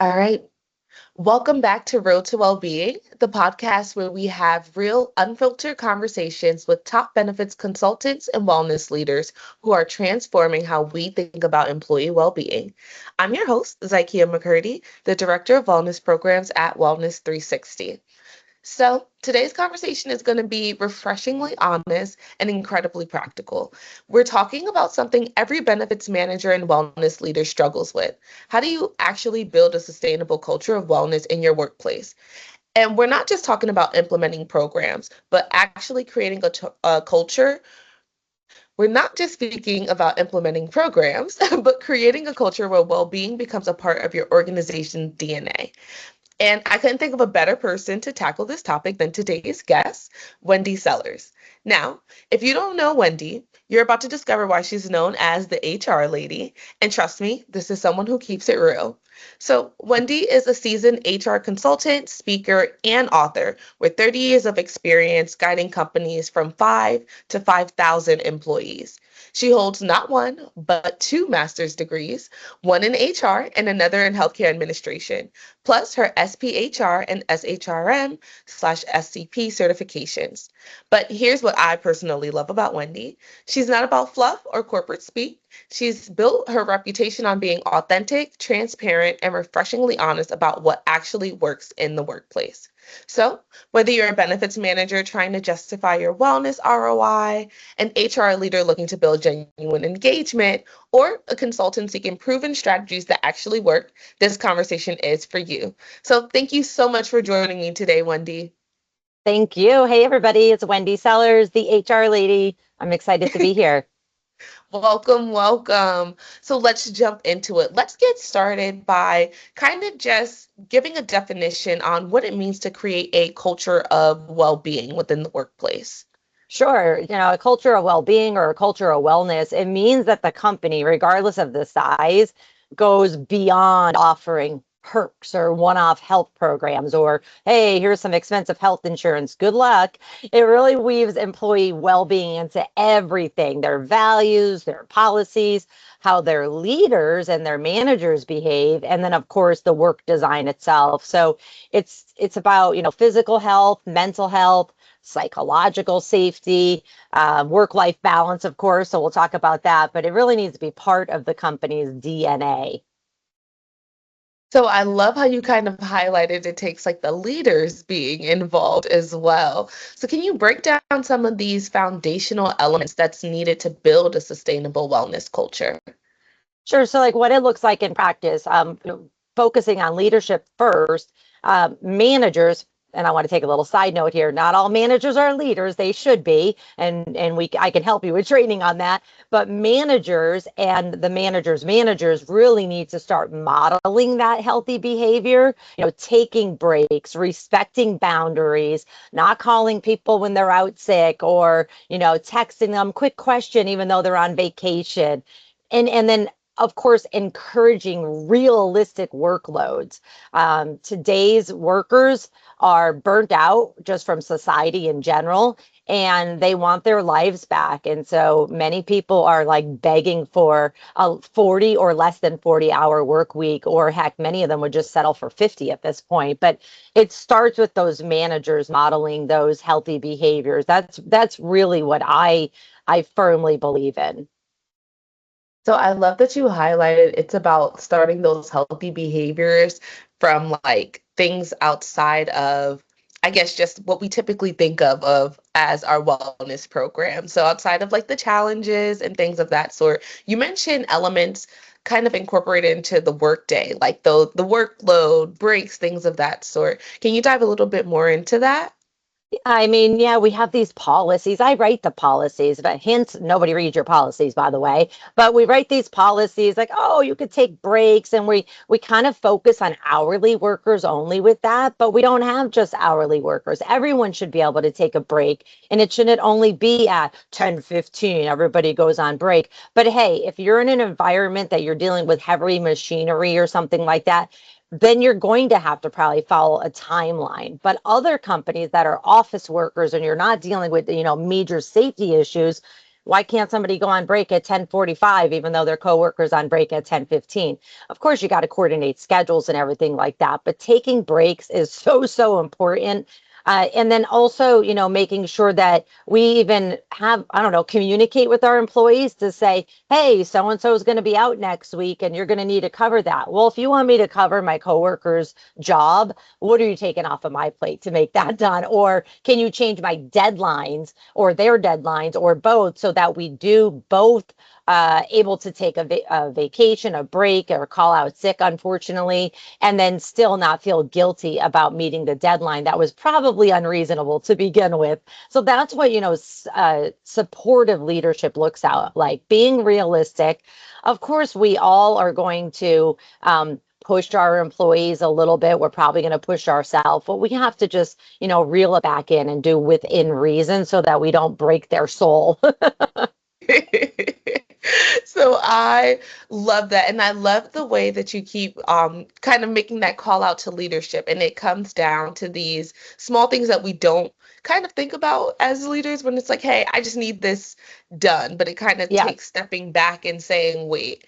All right. Welcome back to Road to Wellbeing, the podcast where we have real, unfiltered conversations with top benefits consultants and wellness leaders who are transforming how we think about employee well-being. I'm your host, Zikea McCurdie, the Director of Wellness Programs at Wellness 360. So, today's conversation is going to be refreshingly honest and incredibly practical. We're talking about something every benefits manager and wellness leader struggles with. How do you actually build a sustainable culture of wellness in your workplace? And we're not just talking about implementing programs, but actually creating a culture. We're not just speaking about implementing programs, but creating a culture where well being becomes a part of your organization's DNA. And I couldn't think of a better person to tackle this topic than today's guest, Wendy Sellers. Now, if you don't know Wendy, you're about to discover why she's known as the HR lady. And trust me, this is someone who keeps it real. So, Wendy is a seasoned HR consultant, speaker, and author with 30 years of experience guiding companies from 5 to 5,000 employees. She holds not one, but two master's degrees, one in HR and another in healthcare administration, plus her SPHR and SHRM/SCP certifications. But here's what I personally love about Wendy. She's not about fluff or corporate speak. She's built her reputation on being authentic, transparent, and refreshingly honest about what actually works in the workplace. So, whether you're a benefits manager trying to justify your wellness ROI, an HR leader looking to build genuine engagement, or a consultant seeking proven strategies that actually work, this conversation is for you. So, thank you so much for joining me today, Wendy. Thank you. Hey, everybody. It's Wendy Sellers, the HR lady. I'm excited to be here. Welcome, welcome. So let's jump into it. Let's get started by kind of just giving a definition on what it means to create a culture of well-being within the workplace. Sure. A culture of well-being or a culture of wellness, it means that the company, regardless of the size, goes beyond offering perks or one-off health programs or, hey, here's some expensive health insurance. Good luck. It really weaves employee well-being into everything, their values, their policies, how their leaders and their managers behave, and then of course the work design itself. So it's about, physical health, mental health, psychological safety, work-life balance, of course. So we'll talk about that, but it really needs to be part of the company's DNA. So I love how you kind of highlighted it takes like the leaders being involved as well. So can you break down some of these foundational elements that's needed to build a sustainable wellness culture? Sure. So, like what it looks like in practice, focusing on leadership first, managers. And I want to take a little side note here. Not all managers are leaders. They should be, and I can help you with training on that. But managers and the managers really need to start modeling that healthy behavior. Taking breaks, respecting boundaries, not calling people when they're out sick, or texting them quick question even though they're on vacation, and then of course, encouraging realistic workloads. Today's workers are burnt out just from society in general, and they want their lives back. And so many people are like begging for a 40 or less than 40-hour work week, or heck, many of them would just settle for 50 at this point. But it starts with those managers modeling those healthy behaviors. That's really what I firmly believe in. So I love that you highlighted it's about starting those healthy behaviors from like things outside of, I guess, just what we typically think of as our wellness program. So outside of like the challenges and things of that sort, you mentioned elements kind of incorporated into the workday, like the workload, breaks, things of that sort. Can you dive a little bit more into that? I mean, yeah, we have these policies. I write the policies, but hence nobody reads your policies, by the way. But we write these policies like, oh, you could take breaks, and we kind of focus on hourly workers only with that, but we don't have just hourly workers. Everyone should be able to take a break, and it shouldn't only be at 10:15. Everybody goes on break. But hey, if you're in an environment that you're dealing with heavy machinery or something like that, then you're going to have to probably follow a timeline. But other companies that are office workers and you're not dealing with, major safety issues, Why can't somebody go on break at 10:45 even though their coworkers on break at 10:15? Of course, you got to coordinate schedules and everything like that, but taking breaks is so important. And then also, making sure that we even have, I don't know, communicate with our employees to say, hey, so and so is going to be out next week and you're going to need to cover that. Well, if you want me to cover my coworker's job, what are you taking off of my plate to make that done? Or can you change my deadlines or their deadlines or both so that we do both able to take a vacation, a break, or call out sick, unfortunately, and then still not feel guilty about meeting the deadline that was probably unreasonable to begin with. So that's what, supportive leadership looks out like, being realistic. Of course, we all are going to push our employees a little bit. We're probably going to push ourselves, but we have to just, reel it back in and do within reason so that we don't break their soul. So I love that. And I love the way that you keep kind of making that call out to leadership. And it comes down to these small things that we don't kind of think about as leaders when it's like, hey, I just need this done. But it kind of Yes. takes stepping back and saying, wait,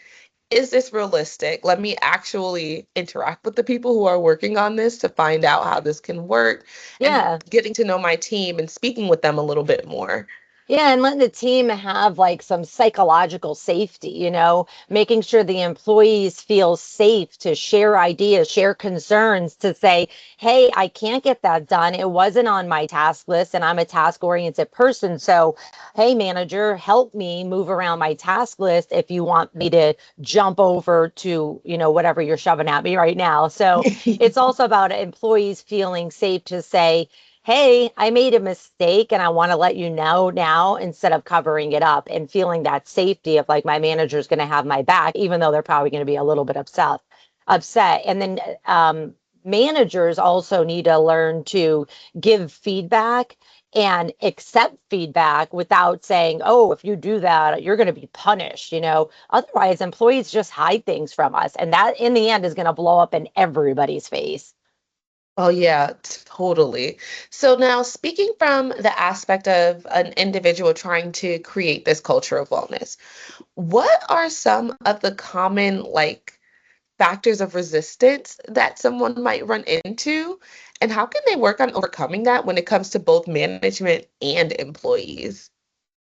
is this realistic? Let me actually interact with the people who are working on this to find out how this can work and Yeah. getting to know my team and speaking with them a little bit more. Yeah, and letting the team have like some psychological safety, making sure the employees feel safe to share ideas, share concerns, to say, hey, I can't get that done. It wasn't on my task list, and I'm a task oriented person. So, hey, manager, help me move around my task list if you want me to jump over to, whatever you're shoving at me right now. So, it's also about employees feeling safe to say, hey, I made a mistake and I want to let you know now instead of covering it up, and feeling that safety of like my manager's going to have my back, even though they're probably going to be a little bit upset. And then managers also need to learn to give feedback and accept feedback without saying, oh, if you do that, you're going to be punished. Otherwise, employees just hide things from us. And that in the end is going to blow up in everybody's face. Oh, yeah, totally. So now speaking from the aspect of an individual trying to create this culture of wellness, what are some of the common factors of resistance that someone might run into, and how can they work on overcoming that when it comes to both management and employees?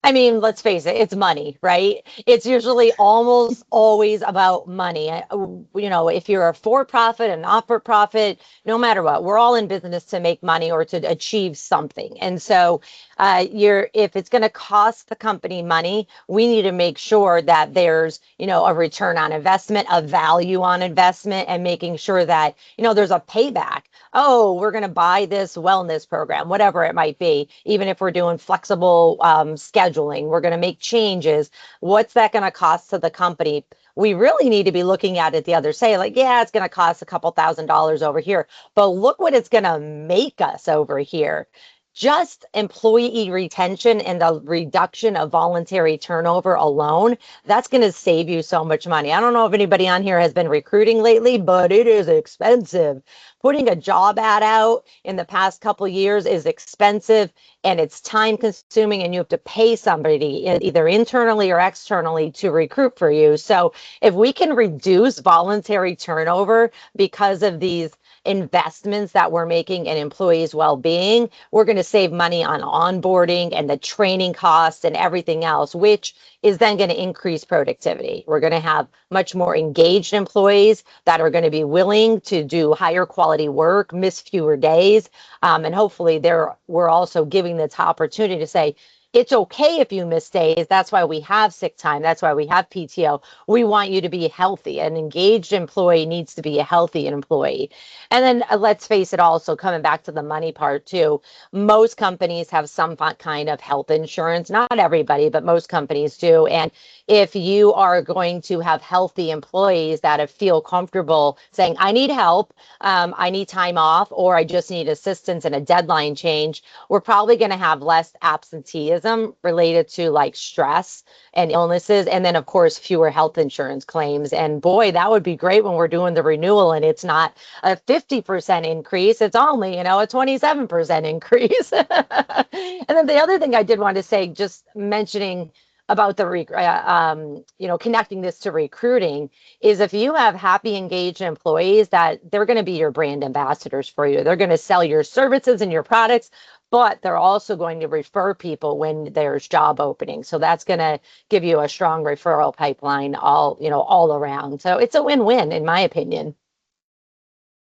I mean, let's face it, it's money, right? It's usually almost always about money. If you're a for profit and not for profit, no matter what, we're all in business to make money or to achieve something. And so, if it's going to cost the company money, we need to make sure that there's, a return on investment, a value on investment, and making sure that, there's a payback. Oh, we're going to buy this wellness program, whatever it might be, even if we're doing flexible scheduling, we're going to make changes. What's that going to cost to the company? We really need to be looking at it the other say, like, yeah, it's going to cost a couple $1,000s over here, but look what it's going to make us over here. Just employee retention and the reduction of voluntary turnover alone, that's going to save you so much money. I don't know if anybody on here has been recruiting lately, but it is expensive. Putting a job ad out in the past couple years is expensive, and it's time consuming, and you have to pay somebody either internally or externally to recruit for you. So if we can reduce voluntary turnover because of these investments that we're making in employees' well-being, we're going to save money on onboarding and the training costs and everything else, which is then going to increase productivity. We're going to have much more engaged employees that are going to be willing to do higher quality work, miss fewer days, and hopefully we're also giving this opportunity to say, it's okay if you miss days. That's why we have sick time. That's why we have PTO. We want you to be healthy. An engaged employee needs to be a healthy employee. And then let's face it, also coming back to the money part too, most companies have some kind of health insurance. Not everybody, but most companies do. And if you are going to have healthy employees that feel comfortable saying, I need help, I need time off, or I just need assistance in a deadline change, we're probably going to have less absenteeism related to like stress and illnesses. And then, of course, fewer health insurance claims. And boy, that would be great when we're doing the renewal and it's not a 50% increase. It's only, a 27% increase. And then the other thing I did want to say, just mentioning about the connecting this to recruiting is if you have happy, engaged employees, that they're going to be your brand ambassadors for you. They're going to sell your services and your products, but they're also going to refer people when there's job openings. So that's going to give you a strong referral pipeline all around. So it's a win-win in my opinion.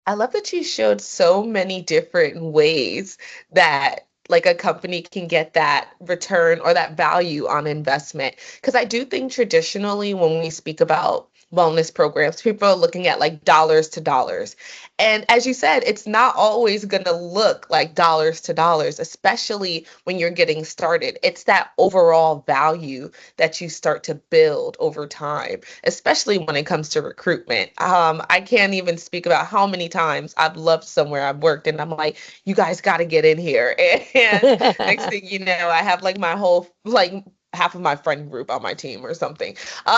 I love that you showed so many different ways that like a company can get that return or that value on investment. Because I do think traditionally when we speak about wellness programs, people are looking at like dollars to dollars. And as you said, it's not always going to look like dollars to dollars, especially when you're getting started. It's that overall value that you start to build over time, especially when it comes to recruitment. I can't even speak about how many times I've loved somewhere I've worked and I'm like, you guys got to get in here. And next thing you know, I have like my whole, like half of my friend group on my team or something.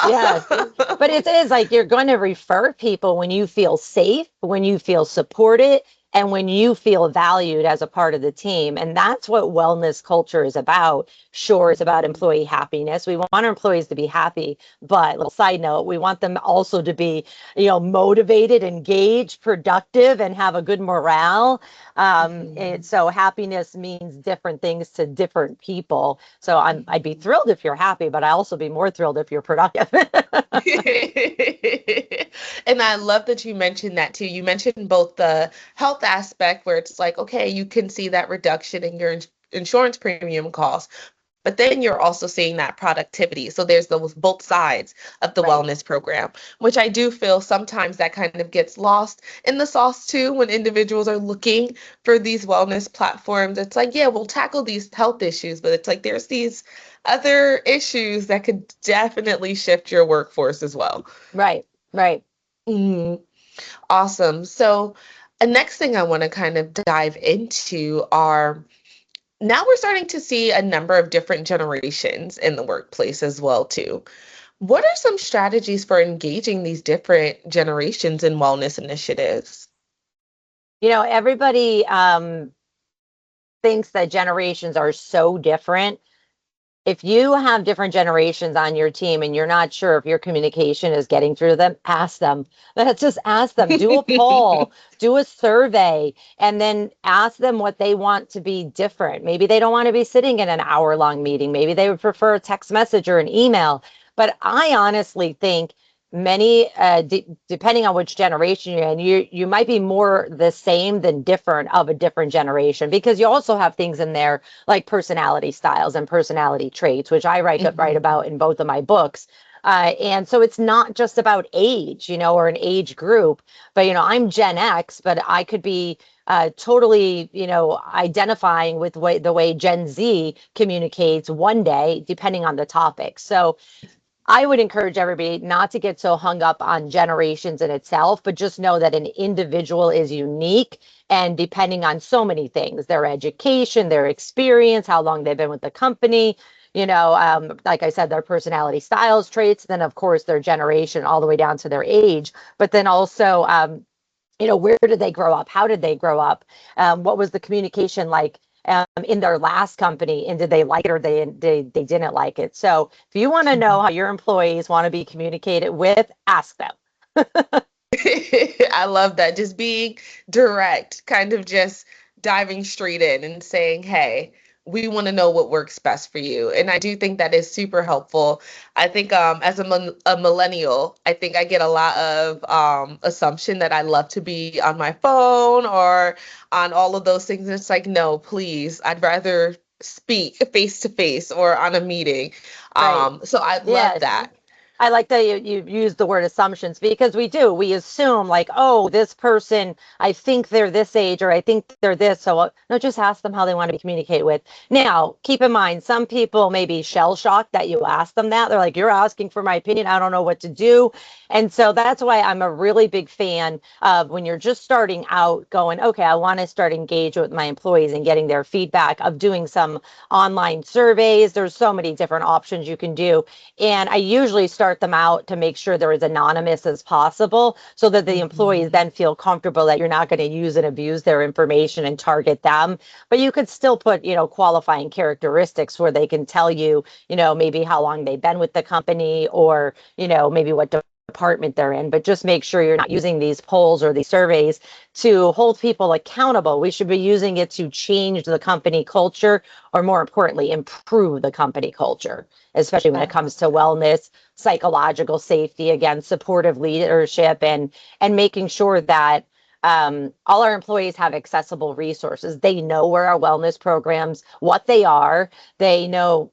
Yes, but it is like you're going to refer people when you feel safe, when you feel supported, and when you feel valued as a part of the team. And that's what wellness culture is about. Sure, it's about employee happiness. We want our employees to be happy, but little side note, we want them also to be, motivated, engaged, productive, and have a good morale. And so happiness means different things to different people. So I'd be thrilled if you're happy, but I also be more thrilled if you're productive. And I love that you mentioned that too. You mentioned both the health aspect where it's like, okay, you can see that reduction in your insurance premium costs, but then you're also seeing that productivity. So there's those both sides of the Right. wellness program, which I do feel sometimes that kind of gets lost in the sauce too when individuals are looking for these wellness platforms. It's like, yeah, we'll tackle these health issues, but it's like there's these other issues that could definitely shift your workforce as well. Right. Right. Mhm. Awesome. So, a next thing I want to kind of dive into are now we're starting to see a number of different generations in the workplace as well too. What are some strategies for engaging these different generations in wellness initiatives? Everybody thinks that generations are so different. If you have different generations on your team and you're not sure if your communication is getting through to them, ask them. Let's just ask them. Do a poll, do a survey, and then ask them what they want to be different. Maybe they don't want to be sitting in an hour-long meeting. Maybe they would prefer a text message or an email. But I honestly think many, depending on which generation you're in, you might be more the same than different of a different generation, because you also have things in there like personality styles and personality traits, which I write Mhm. about in both of my books. And so it's not just about age, or an age group, but, I'm Gen X, but I could be totally, identifying with the way Gen Z communicates one day, depending on the topic. So I would encourage everybody not to get so hung up on generations in itself, but just know that an individual is unique and depending on so many things, their education, their experience, how long they've been with the company, like I said, their personality styles, traits, then of course their generation all the way down to their age, but then also, where did they grow up? How did they grow up? What was the communication like in their last company? And did they like it or they didn't like it? So if you want to know how your employees want to be communicated with, ask them. I love that. Just being direct, kind of just diving straight in and saying, hey, we want to know what works best for you. And I do think that is super helpful. I think as a millennial, I think I get a lot of assumption that I love to be on my phone or on all of those things. And it's like, no, please, I'd rather speak face to face or on a meeting. Right. So I love Yes. that. I like that you use the word assumptions, because we assume like, oh, this person, I think they're this age or I think they're this. So no, just ask them how they want to be communicated with. Now, keep in mind, some people may be shell shocked that you ask them that. They're like, you're asking for my opinion. I don't know what to do. And so that's why I'm a really big fan of when you're just starting out going, okay, I want to start engaging with my employees and getting their feedback, of doing some online surveys. There's so many different options you can do. And I usually start start them out to make sure they're as anonymous as possible so that the employees Mhm. then feel comfortable that you're not going to use and abuse their information and target them. But you could still put, qualifying characteristics where they can tell you, maybe how long they've been with the company, or, maybe what department they're in, but just make sure you're not using these polls or these surveys to hold people accountable. We should be using it to change the company culture, or more importantly, improve the company culture, especially when I it comes love to that. wellness, psychological safety, again, supportive leadership, and making sure that all our employees have accessible resources. They know where our wellness programs, what they are, they know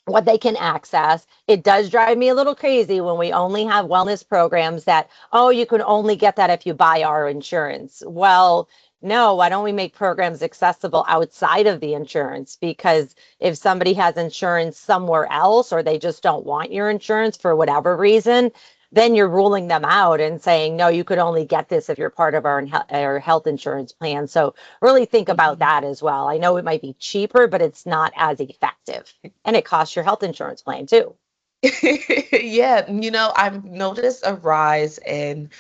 what they can access. It does drive me a little crazy when we only have wellness programs that, oh, you can only get that if you buy our insurance. Well, no, why don't we make programs accessible outside of the insurance? Because if somebody has insurance somewhere else, or they just don't want your insurance for whatever reason, then you're ruling them out and saying, no, you could only get this if you're part of our health insurance plan. So really think about Mhm. that as well. I know it might be cheaper, but it's not as effective. And it costs your health insurance plan too. Yeah, I've noticed a rise in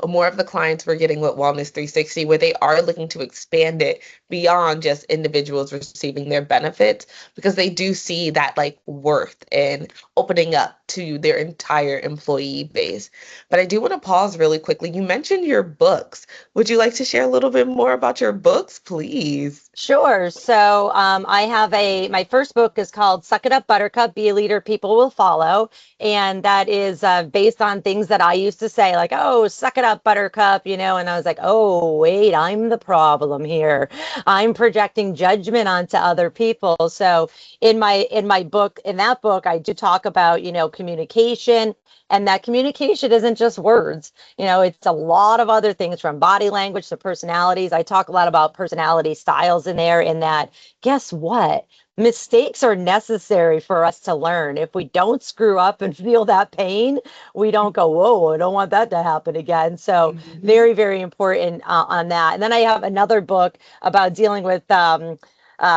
more of the clients we're getting with Wellness 360, where they are looking to expand it beyond just individuals receiving their benefits, because they do see that like worth in opening up to their entire employee base. But I do want to pause really quickly. You mentioned your books. Would you like to share a little bit more about your books, please? Sure. So I have my first book is called Suck It Up, Buttercup, Be a Leader People Will Follow. And that is based on things that I used to say, like, oh, suck it up, Buttercup, and I was like, oh, wait, I'm the problem here. I'm projecting judgment onto other people. So in that book, I do talk about, communication. And that communication isn't just words. It's a lot of other things, from body language to personalities. I talk a lot about personality styles in there, in that, guess what? Mistakes are necessary for us to learn. If we don't screw up and feel that pain, we don't go, whoa, I don't want that to happen again. So Mhm. very, very important on that. And then I have another book about dealing with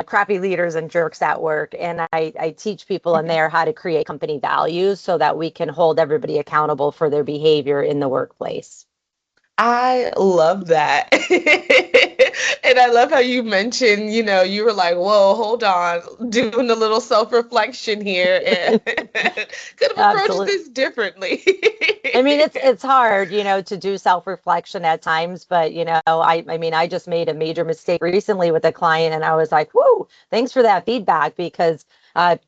crappy leaders and jerks at work. And I teach people in there how to create company values so that we can hold everybody accountable for their behavior in the workplace. I love that. And I love how you mentioned, you were like, whoa, hold on, doing a little self-reflection here and could have approached Absolutely. this differently. I mean, it's hard, to do self-reflection at times, but I mean, I just made a major mistake recently with a client, and I was like, "Whoo, thanks for that feedback, because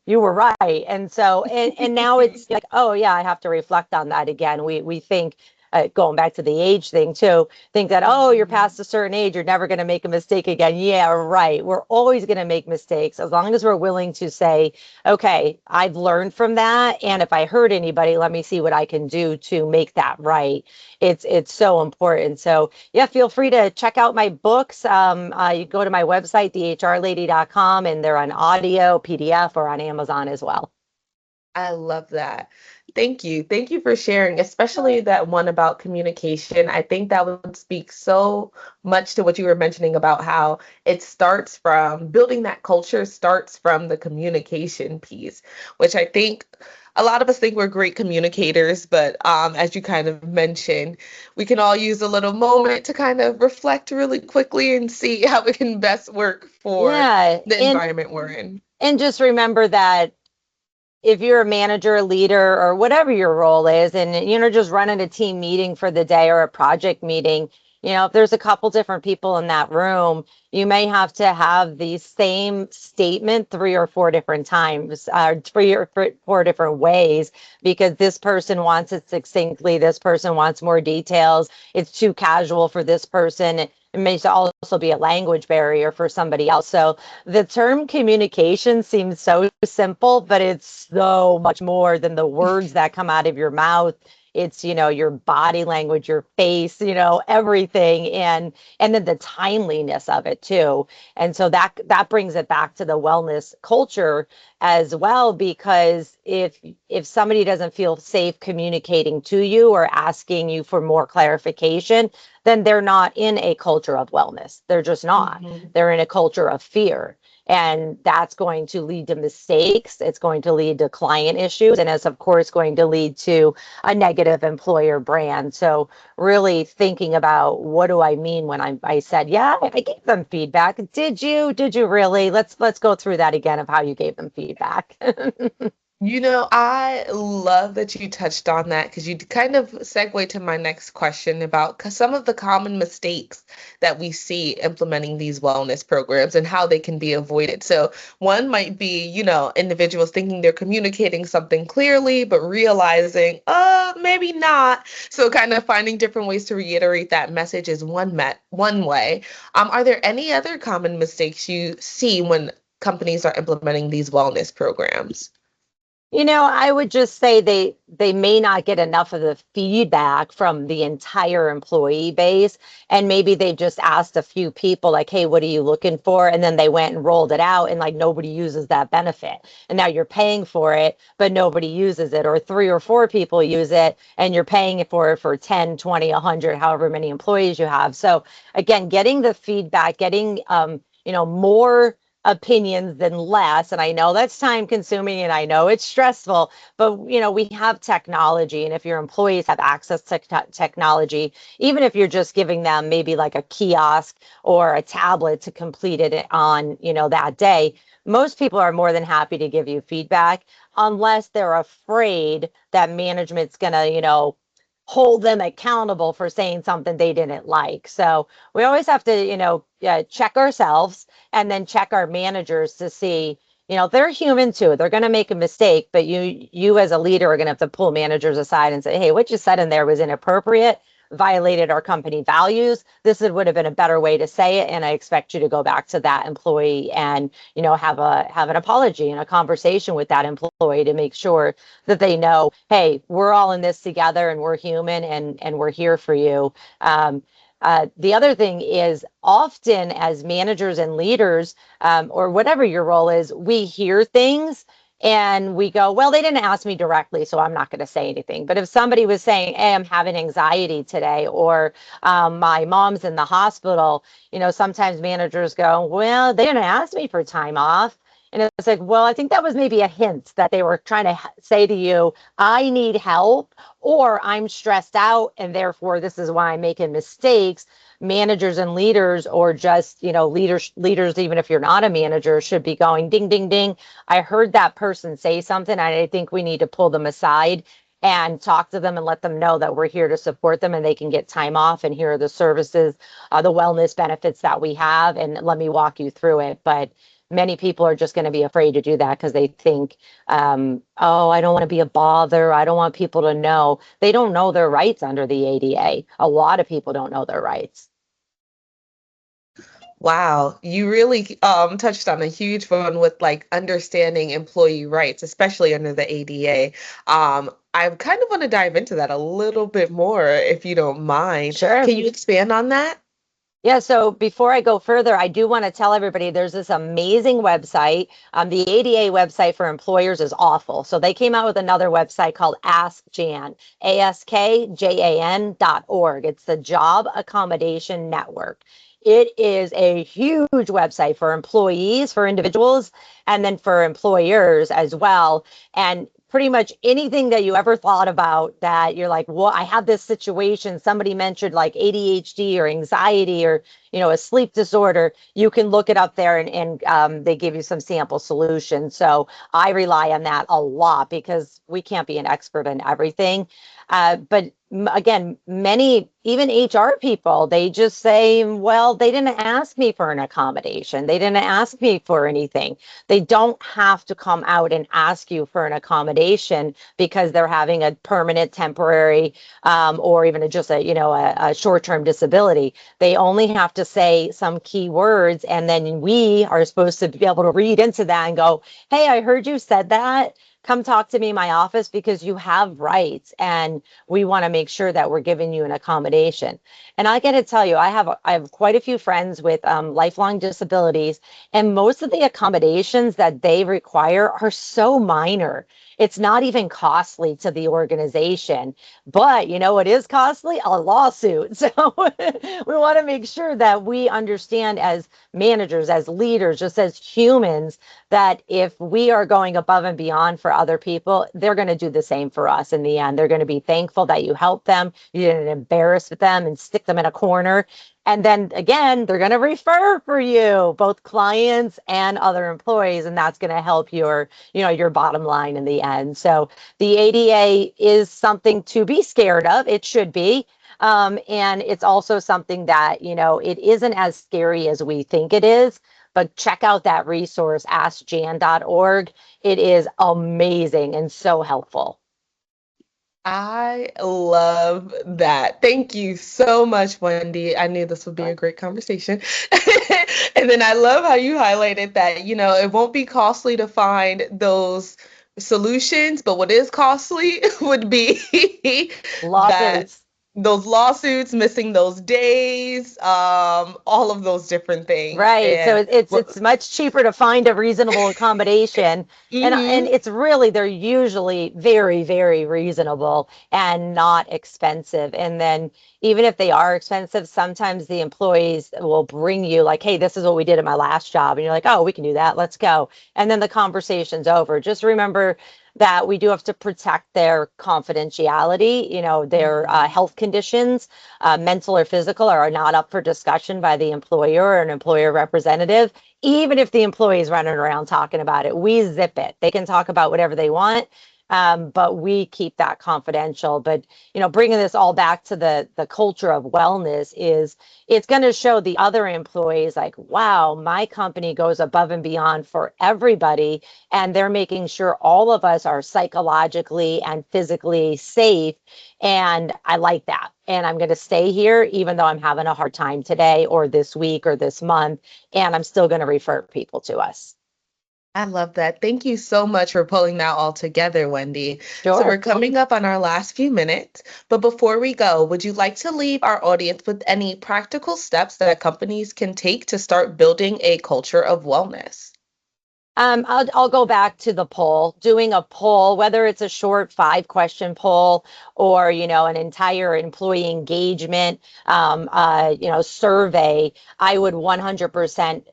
you were right." And so, and now it's like, oh yeah, I have to reflect on that again. We think, going back to the age thing too, think that, oh, you're Mhm. past a certain age, you're never going to make a mistake again. Yeah, right. We're always going to make mistakes, as long as we're willing to say, okay, I've learned from that, and if I hurt anybody, let me see what I can do to make that right. It's so important. So yeah, feel free to check out my books. You go to my website, thehrlady.com, and they're on audio, PDF, or on Amazon as well. I love that. Thank you. Thank you for sharing, especially that one about communication. I think that would speak so much to what you were mentioning about how it starts from building that culture, starts from the communication piece, which I think a lot of us think we're great communicators, but as you kind of mentioned, we can all use a little moment to kind of reflect really quickly and see how we can best work for Yeah, the and environment we're in. just remember that if you're a manager, a leader, or whatever your role is, and just running a team meeting for the day or a project meeting, if there's a couple different people in that room, you may have to have the same statement 3 or 4 different times, four different ways, because this person wants it succinctly, this person wants more details, it's too casual for this person. It may also be a language barrier for somebody else. So the term communication seems so simple, but it's so much more than the words that come out of your mouth. It's, your body language, your face, everything, and then the timeliness of it too. And so that brings it back to the wellness culture as well, because if somebody doesn't feel safe communicating to you or asking you for more clarification, then they're not in a culture of wellness. They're just not. Mhm. They're in a culture of fear. And that's going to lead to mistakes. It's going to lead to client issues. And it's, of course, going to lead to a negative employer brand. So really thinking about, what do I mean when I said, yeah, I gave them feedback. Did you? Did you really? Let's go through that again of how you gave them feedback. I love that you touched on that because you kind of segue to my next question about some of the common mistakes that we see implementing these wellness programs and how they can be avoided. So, one might be, individuals thinking they're communicating something clearly, but realizing, maybe not. So, kind of finding different ways to reiterate that message is one way. Are there any other common mistakes you see when companies are implementing these wellness programs? I would just say they may not get enough of the feedback from the entire employee base. And maybe they just asked a few people, like, hey, what are you looking for? And then they went and rolled it out, and like nobody uses that benefit. And now you're paying for it, but nobody uses it. Or three or four people use it, and you're paying for 10, 20, 100, however many employees you have. So again, getting the feedback, getting more opinions than less. And I know that's time consuming and I know it's stressful, but we have technology. And if your employees have access to technology, even if you're just giving them maybe like a kiosk or a tablet to complete it on, that day, most people are more than happy to give you feedback unless they're afraid that management's going to, hold them accountable for saying something they didn't like. So we always have to, check ourselves and then check our managers to see, they're human too. They're going to make a mistake, but you as a leader are going to have to pull managers aside and say, hey, what you said in there was inappropriate, violated our company values. This would have been a better way to say it, and I expect you to go back to that employee and have an apology and a conversation with that employee to make sure that they know, hey, we're all in this together and we're human and we're here for you. The other thing is, often as managers and leaders, or whatever your role is, we hear things and we go, well, they didn't ask me directly, so I'm not going to say anything. But if somebody was saying, hey, I'm having anxiety today, or my mom's in the hospital, sometimes managers go, well, they didn't ask me for time off. And it's like, well, I think that was maybe a hint that they were trying to say to you, I need help, or I'm stressed out, and therefore this is why I'm making mistakes. Managers and leaders, or just, leaders, even if you're not a manager, should be going, ding, ding, ding. I heard that person say something, and I think we need to pull them aside and talk to them and let them know that we're here to support them and they can get time off. And here are the services, the wellness benefits that we have. And let me walk you through it. But many people are just going to be afraid to do that because they think, oh, I don't want to be a bother. I don't want people to know. They don't know their rights under the ADA. A lot of people don't know their rights. Wow, you really touched on a huge one with like understanding employee rights, especially under the ADA. I kind of want to dive into that a little bit more if you don't mind. Sure. Can you expand on that? Yeah, so before I go further, I do want to tell everybody there's this amazing website. The ADA website for employers is awful. So they came out with another website called AskJan, AskJan.org. It's the Job Accommodation Network. It is a huge website for employees, for individuals, and then for employers as well. And pretty much anything that you ever thought about that you're like, well, I have this situation. Somebody mentioned like ADHD or anxiety or, a sleep disorder. You can look it up there and they give you some sample solutions. So I rely on that a lot because we can't be an expert in everything. But again, many, even HR people, they just say, well, they didn't ask me for an accommodation. They didn't ask me for anything. They don't have to come out and ask you for an accommodation because they're having a permanent, temporary, or even just a short-term disability. They only have to say some key words, and then we are supposed to be able to read into that and go, hey, I heard you said that. come talk to me in my office because you have rights and we want to make sure that we're giving you an accommodation. And I got to tell you, I have quite a few friends with lifelong disabilities, and most of the accommodations that they require are so minor. It's not even costly to the organization, but you know what is costly? A lawsuit. So we want to make sure that we understand as managers, as leaders, just as humans, that if we are going above and beyond for other people, they're going to do the same for us in the end. They're going to be thankful that you helped them, you didn't embarrass them and stick them in a corner. And then again, they're going to refer for you, both clients and other employees, and that's going to help your bottom line in the end. So the ADA is something to be scared of. It should be. And it's also something that, it isn't as scary as we think it is. But check out that resource, askjan.org. It is amazing and so helpful. I love that. Thank you so much, Wendy. I knew this would be a great conversation. And then I love how you highlighted that, it won't be costly to find those solutions, but what is costly would be that Lawsuits. those lawsuits, missing those days, all of those different things. Right. So And it's much cheaper to find a reasonable accommodation. And mhm. it's really, they're usually very, very reasonable and not expensive. And then even if they are expensive, sometimes the employees will bring you like, hey, this is what we did at my last job. And you're like, oh, we can do that. Let's go. And then the conversation's over. Just remember that we do have to protect their confidentiality, their health conditions, mental or physical, are not up for discussion by the employer or an employer representative. Even if the employee is running around talking about it, we zip it. They can talk about whatever they want, but we keep that confidential. But bringing this all back to the culture of wellness is it's going to show the other employees like, wow, my company goes above and beyond for everybody, and they're making sure all of us are psychologically and physically safe. And I like that. And I'm going to stay here, even though I'm having a hard time today or this week or this month. And I'm still going to refer people to us. I love that. Thank you so much for pulling that all together, Wendy. So we're Sure. coming up on our last few minutes, but before we go, would you like to leave our audience with any practical steps that companies can take to start building a culture of wellness? I'll go back to the poll, doing a poll, whether it's a short 5 question poll or, an entire employee engagement, survey. I would 100%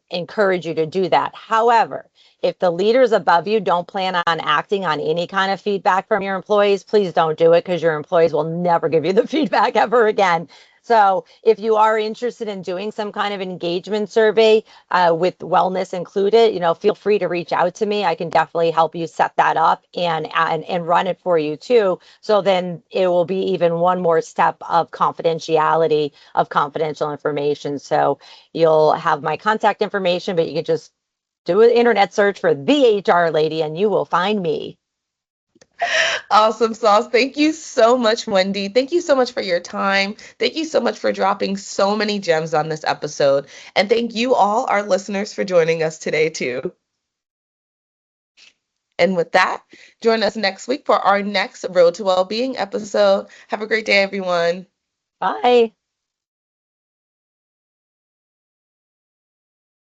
encourage you to do that. However, if the leaders above you don't plan on acting on any kind of feedback from your employees, please don't do it, because your employees will never give you the feedback ever again. So if you are interested in doing some kind of engagement survey, with wellness included, feel free to reach out to me. I can definitely help you set that up and run it for you too. So then it will be even one more step of confidentiality of confidential information. So you'll have my contact information, but you can just do an internet search for the HR lady and you will find me. Awesome sauce. Thank you so much, Wendy. Thank you so much for your time. Thank you so much for dropping so many gems on this episode. And thank you all, our listeners, for joining us today, too. And with that, join us next week for our next Road to Wellbeing episode. Have a great day, everyone. Bye.